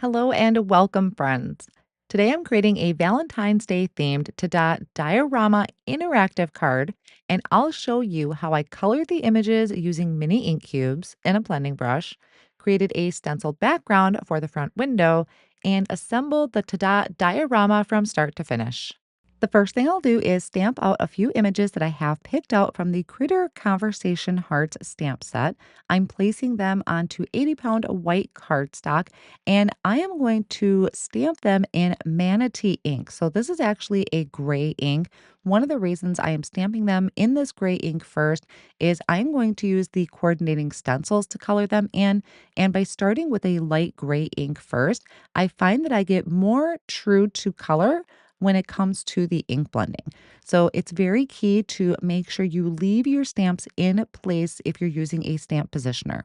Hello and welcome, friends. Today I'm creating a Valentine's Day themed Tada Diorama interactive card, and I'll show you how I colored the images using mini ink cubes and a blending brush, created a stenciled background for the front window, and assembled the Tada Diorama from start to finish. The first thing I'll do is stamp out a few images that I have picked out from the Critter Conversation Hearts stamp set. I'm placing them onto 80-pound white cardstock, and I am going to stamp them in Manatee ink. So this is actually a gray ink. One of the reasons I am stamping them in this gray ink first is I'm going to use the coordinating stencils to color them in. And by starting with a light gray ink first, I find that I get more true to color when it comes to the ink blending. So it's very key to make sure you leave your stamps in place if you're using a stamp positioner.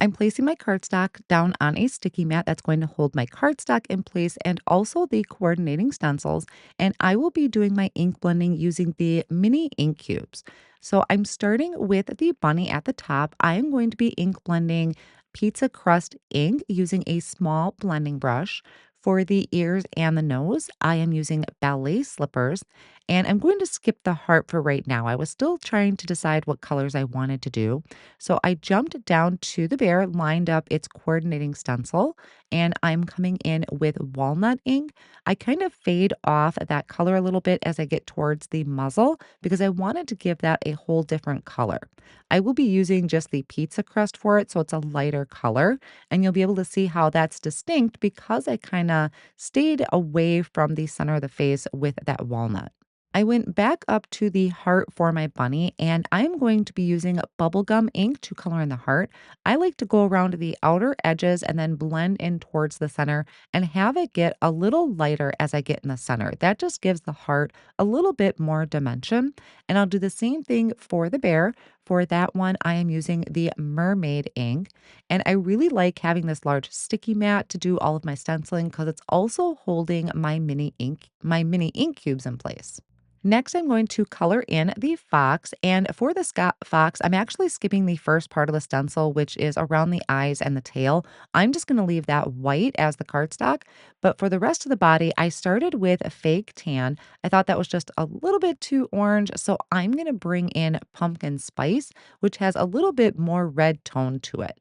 I'm placing my cardstock down on a sticky mat that's going to hold my cardstock in place and also the coordinating stencils. And I will be doing my ink blending using the mini ink cubes. So I'm starting with the bunny at the top. I am going to be ink blending pizza crust ink using a small blending brush. For the ears and the nose, I am using ballet slippers, and I'm going to skip the heart for right now. I was still trying to decide what colors I wanted to do. So I jumped down to the bear, lined up its coordinating stencil, and I'm coming in with walnut ink. I kind of fade off that color a little bit as I get towards the muzzle because I wanted to give that a whole different color. I will be using just the pizza crust for it, so it's a lighter color, and you'll be able to see how that's distinct because I kind of stayed away from the center of the face with that walnut. I went back up to the heart for my bunny, and I'm going to be using bubblegum ink to color in the heart. I like to go around the outer edges and then blend in towards the center and have it get a little lighter as I get in the center. That just gives the heart a little bit more dimension. And I'll do the same thing for the bear. For that one, I am using the mermaid ink. And I really like having this large sticky mat to do all of my stenciling because it's also holding my mini ink cubes in place. Next, I'm going to color in the fox. And for the fox, I'm actually skipping the first part of the stencil, which is around the eyes and the tail. I'm just going to leave that white as the cardstock. But for the rest of the body, I started with a fake tan. I thought that was just a little bit too orange. So I'm going to bring in pumpkin spice, which has a little bit more red tone to it.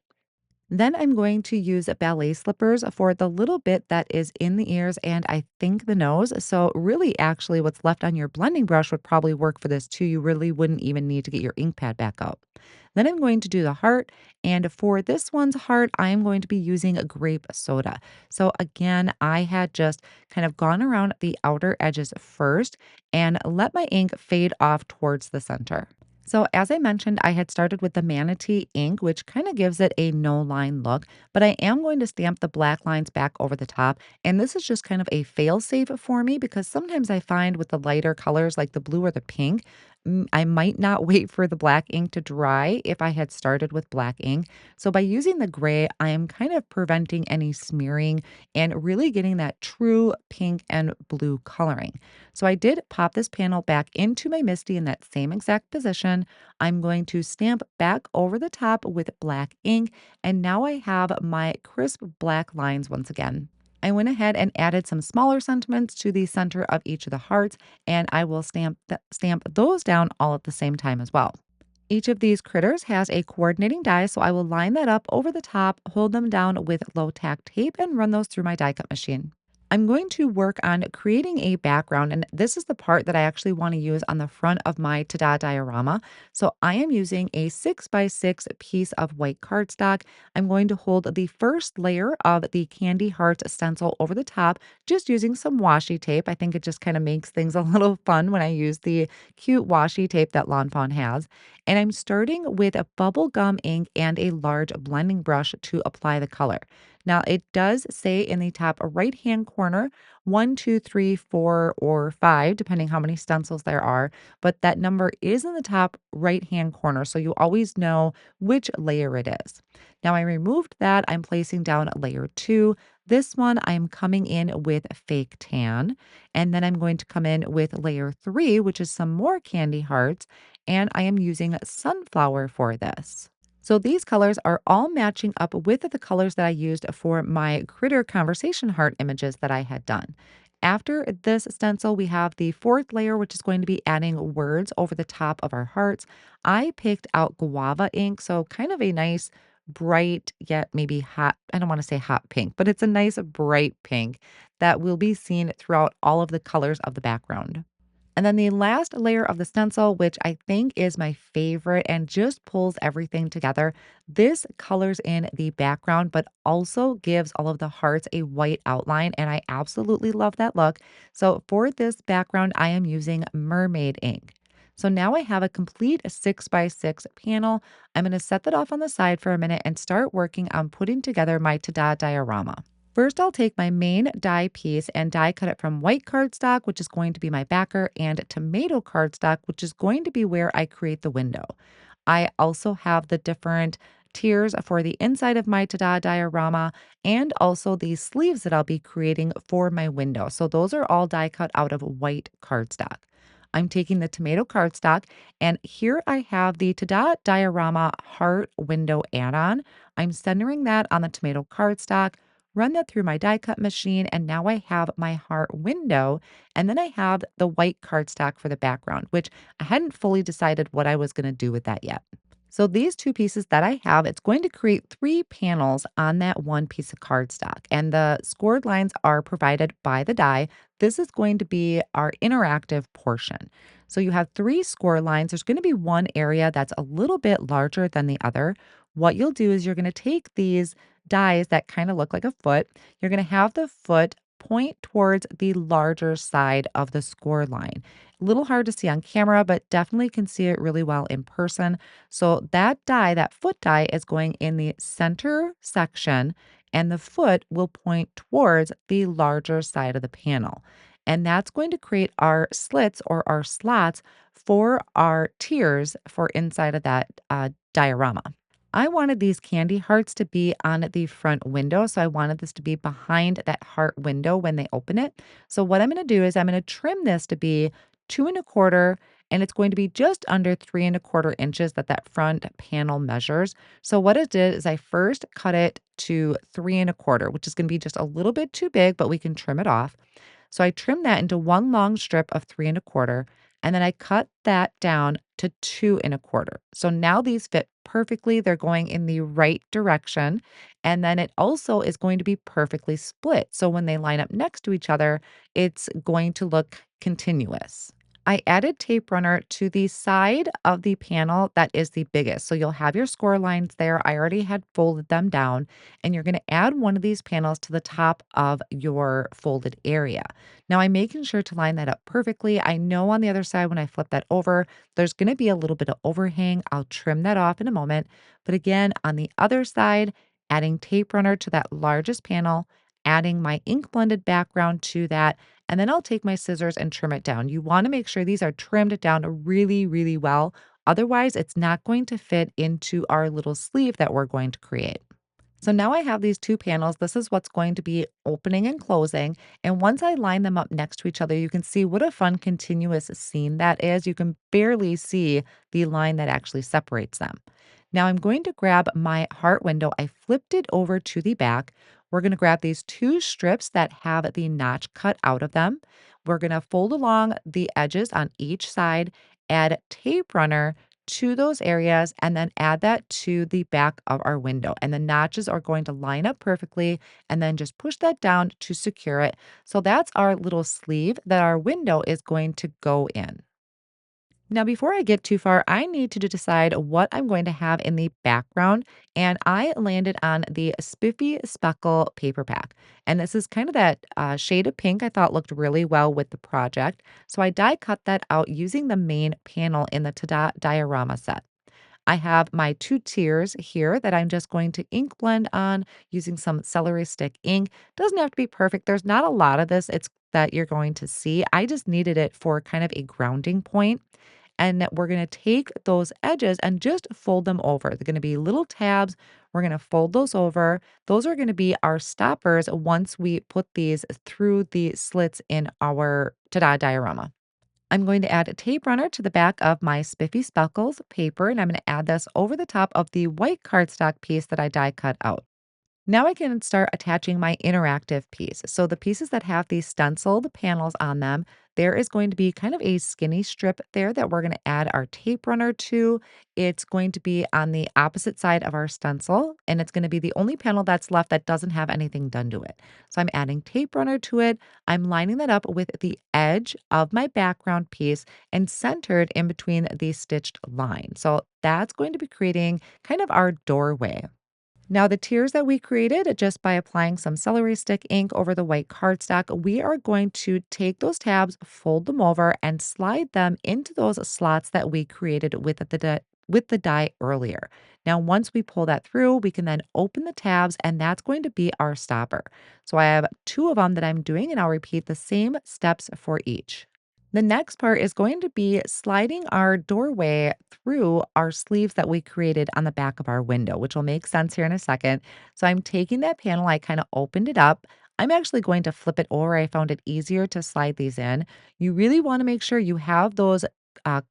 Then I'm going to use ballet slippers for the little bit that is in the ears and I think the nose. So, really, actually, what's left on your blending brush would probably work for this too. You really wouldn't even need to get your ink pad back out. Then I'm going to do the heart. And for this one's heart, I am going to be using a grape soda. So, again, I had just kind of gone around the outer edges first and let my ink fade off towards the center. So, as I mentioned, I had started with the Manatee ink, which kind of gives it a no line look, but I am going to stamp the black lines back over the top. And this is just kind of a fail safe for me because sometimes I find with the lighter colors like the blue or the pink, I might not wait for the black ink to dry if I had started with black ink. So, by using the gray, I am kind of preventing any smearing and really getting that true pink and blue coloring. So I did pop this panel back into my MISTI in that same exact position. I'm going to stamp back over the top with black ink. And now I have my crisp black lines once again. I went ahead and added some smaller sentiments to the center of each of the hearts, and I will stamp those down all at the same time as well. Each of these critters has a coordinating die, so I will line that up over the top, hold them down with low tack tape, and run those through my die cut machine. I'm going to work on creating a background, and this is the part that I actually want to use on the front of my Tada diorama. So I am using a 6x6 piece of white cardstock. I'm going to hold the first layer of the Candy Hearts stencil over the top, just using some washi tape. I think it just kind of makes things a little fun when I use the cute washi tape that Lawn Fawn has. And I'm starting with a bubble gum ink and a large blending brush to apply the color. Now, it does say in the top right hand corner, one, two, three, four, or five, depending how many stencils there are. But that number is in the top right hand corner. So you always know which layer it is. Now, I removed that. I'm placing down layer two. This one, I'm coming in with fake tan. And then I'm going to come in with layer three, which is some more candy hearts. And I am using sunflower for this. So these colors are all matching up with the colors that I used for my critter conversation heart images that I had done. After this stencil, we have the fourth layer, which is going to be adding words over the top of our hearts. I picked out guava ink, so kind of a nice, bright, yet maybe hot, I don't want to say hot pink, but it's a nice, bright pink that will be seen throughout all of the colors of the background. And then the last layer of the stencil, which I think is my favorite and just pulls everything together. This colors in the background, but also gives all of the hearts a white outline. And I absolutely love that look. So for this background, I am using mermaid ink. So now I have a complete 6x6 panel. I'm going to set that off on the side for a minute and start working on putting together my Tada diorama. First, I'll take my main die piece and die cut it from white cardstock, which is going to be my backer, and tomato cardstock, which is going to be where I create the window. I also have the different tiers for the inside of my Tada diorama and also the sleeves that I'll be creating for my window. So those are all die cut out of white cardstock. I'm taking the tomato cardstock and here I have the Tada diorama heart window add-on. I'm centering that on the tomato cardstock, run that through my die cut machine, and now I have my heart window. And then I have the white cardstock for the background, which I hadn't fully decided what I was going to do with that yet. So these two pieces that I have, it's going to create three panels on that one piece of cardstock. And the scored lines are provided by the die. This is going to be our interactive portion. So you have three score lines. There's going to be one area that's a little bit larger than the other. What you'll do is you're going to take these dies that kind of look like a foot. You're going to have the foot point towards the larger side of the score line. A little hard to see on camera, but definitely can see it really well in person. So that die, that foot die, is going in the center section, and the foot will point towards the larger side of the panel. And that's going to create our slits or our slots for our tiers for inside of that diorama. I wanted these candy hearts to be on the front window. So I wanted this to be behind that heart window when they open it. So what I'm going to do is I'm going to trim this to be 2 1/4, and it's going to be just under 3 1/4 inches that that front panel measures. So what I did is I first cut it to 3 1/4, which is going to be just a little bit too big, but we can trim it off. So I trimmed that into one long strip of 3 1/4, and then I cut that down to 2 1/4. So now these fit perfectly. They're going in the right direction. And then it also is going to be perfectly split. So when they line up next to each other, it's going to look continuous. I added tape runner to the side of the panel that is the biggest. So you'll have your score lines there. I already had folded them down, and you're going to add one of these panels to the top of your folded area. Now I'm making sure to line that up perfectly. I know on the other side, when I flip that over, there's going to be a little bit of overhang. I'll trim that off in a moment. But again, on the other side, adding tape runner to that largest panel, adding my ink blended background to that, and then I'll take my scissors and trim it down. You want to make sure these are trimmed down really, really well. Otherwise, it's not going to fit into our little sleeve that we're going to create. So now I have these two panels. This is what's going to be opening and closing. And once I line them up next to each other, you can see what a fun continuous scene that is. You can barely see the line that actually separates them. Now I'm going to grab my heart window. I flipped it over to the back. We're going to grab these two strips that have the notch cut out of them. We're going to fold along the edges on each side, add tape runner to those areas, and then add that to the back of our window. And the notches are going to line up perfectly, and then just push that down to secure it. So that's our little sleeve that our window is going to go in. Now, before I get too far, I need to decide what I'm going to have in the background. And I landed on the Spiffy Speckle paper pack. And this is kind of that shade of pink I thought looked really well with the project. So I die cut that out using the main panel in the Tada diorama set. I have my two tiers here that I'm just going to ink blend on using some celery stick ink. Doesn't have to be perfect. There's not a lot of this it's that you're going to see. I just needed it for kind of a grounding point. And we're going to take those edges and just fold them over. They're going to be little tabs. We're going to fold those over. Those are going to be our stoppers once we put these through the slits in our Tada diorama. I'm going to add a tape runner to the back of my Spiffy Speckles paper, and I'm going to add this over the top of the white cardstock piece that I die cut out. Now I can start attaching my interactive piece. So the pieces that have these stenciled panels on them, there is going to be kind of a skinny strip there that we're going to add our tape runner to. It's going to be on the opposite side of our stencil, and it's going to be the only panel that's left that doesn't have anything done to it. So I'm adding tape runner to it. I'm lining that up with the edge of my background piece and centered in between the stitched line. So that's going to be creating kind of our doorway. Now, the tiers that we created just by applying some celery stick ink over the white cardstock, we are going to take those tabs, fold them over, and slide them into those slots that we created with the die earlier. Now, once we pull that through, we can then open the tabs, and that's going to be our stopper. So I have two of them that I'm doing, and I'll repeat the same steps for each. The next part is going to be sliding our doorway through our sleeves that we created on the back of our window, which will make sense here in a second. So I'm taking that panel, I kind of opened it up. I'm actually going to flip it over. I found it easier to slide these in. You really want to make sure you have those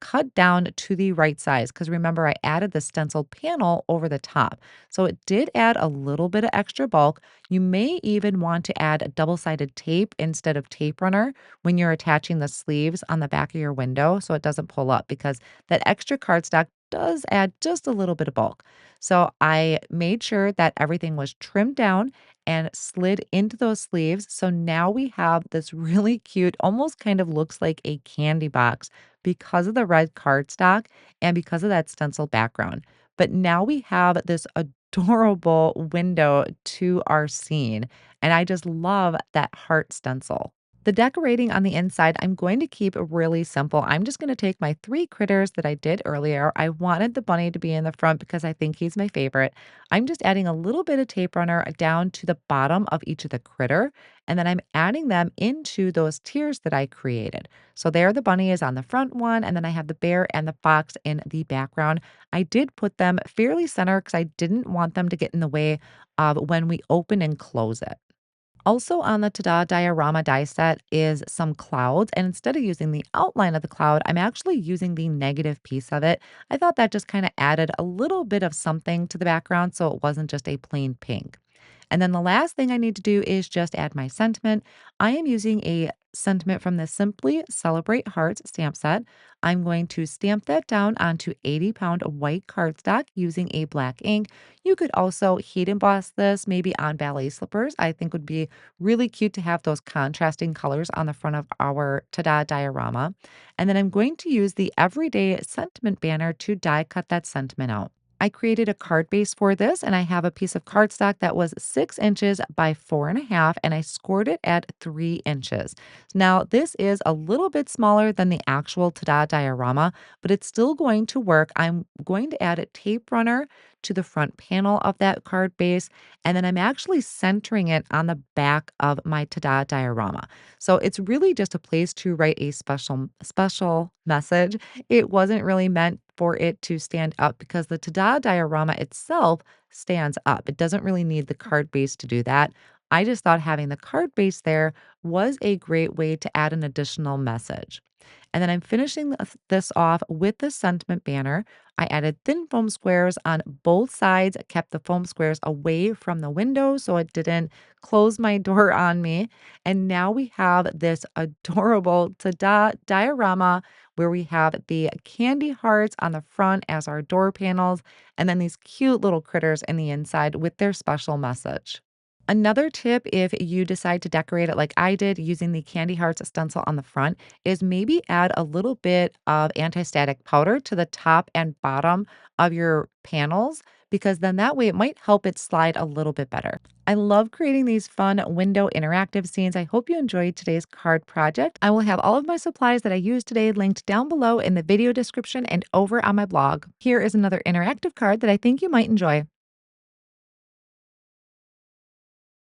cut down to the right size because remember, I added the stencil panel over the top. So it did add a little bit of extra bulk. You may even want to add a double-sided tape instead of tape runner when you're attaching the sleeves on the back of your window so it doesn't pull up because that extra cardstock does add just a little bit of bulk. So I made sure that everything was trimmed down and slid into those sleeves. So now we have this really cute, almost kind of looks like a candy box because of the red cardstock and because of that stencil background. But now we have this adorable window to our scene. And I just love that heart stencil. The decorating on the inside, I'm going to keep really simple. I'm just going to take my three critters that I did earlier. I wanted the bunny to be in the front because I think he's my favorite. I'm just adding a little bit of tape runner down to the bottom of each of the critter, and then I'm adding them into those tiers that I created. So there the bunny is on the front one, and then I have the bear and the fox in the background. I did put them fairly center because I didn't want them to get in the way of when we open and close it. Also on the Tada Diorama die set is some clouds, and instead of using the outline of the cloud, I'm actually using the negative piece of it. I thought that just kind of added a little bit of something to the background so it wasn't just a plain pink. And then the last thing I need to do is just add my sentiment. I am using a sentiment from the Simply Celebrate Hearts stamp set. I'm going to stamp that down onto 80-pound white cardstock using a black ink. You could also heat emboss this maybe on ballet slippers. I think would be really cute to have those contrasting colors on the front of our Tada diorama. And then I'm going to use the Everyday Sentiment banner to die cut that sentiment out. I created a card base for this, and I have a piece of cardstock that was 6 inches by 4.5, and I scored it at 3 inches. Now, this is a little bit smaller than the actual Tada diorama, but it's still going to work. I'm going to add a tape runner to the front panel of that card base, and then I'm actually centering it on the back of my Tada diorama. So it's really just a place to write a special message. It wasn't really meant for it to stand up because the Tada diorama itself stands up. It doesn't really need the card base to do that. I just thought having the card base there was a great way to add an additional message. And then I'm finishing this off with the sentiment banner. I added thin foam squares on both sides, kept the foam squares away from the window so it didn't close my door on me. And now we have this adorable Tada diorama where we have the candy hearts on the front as our door panels, and then these cute little critters in the inside with their special message. Another tip, if you decide to decorate it like I did using the Candy Hearts stencil on the front, is maybe add a little bit of anti-static powder to the top and bottom of your panels because then that way it might help it slide a little bit better. I love creating these fun window interactive scenes. I hope you enjoyed today's card project. I will have all of my supplies that I used today linked down below in the video description and over on my blog. Here is another interactive card that I think you might enjoy.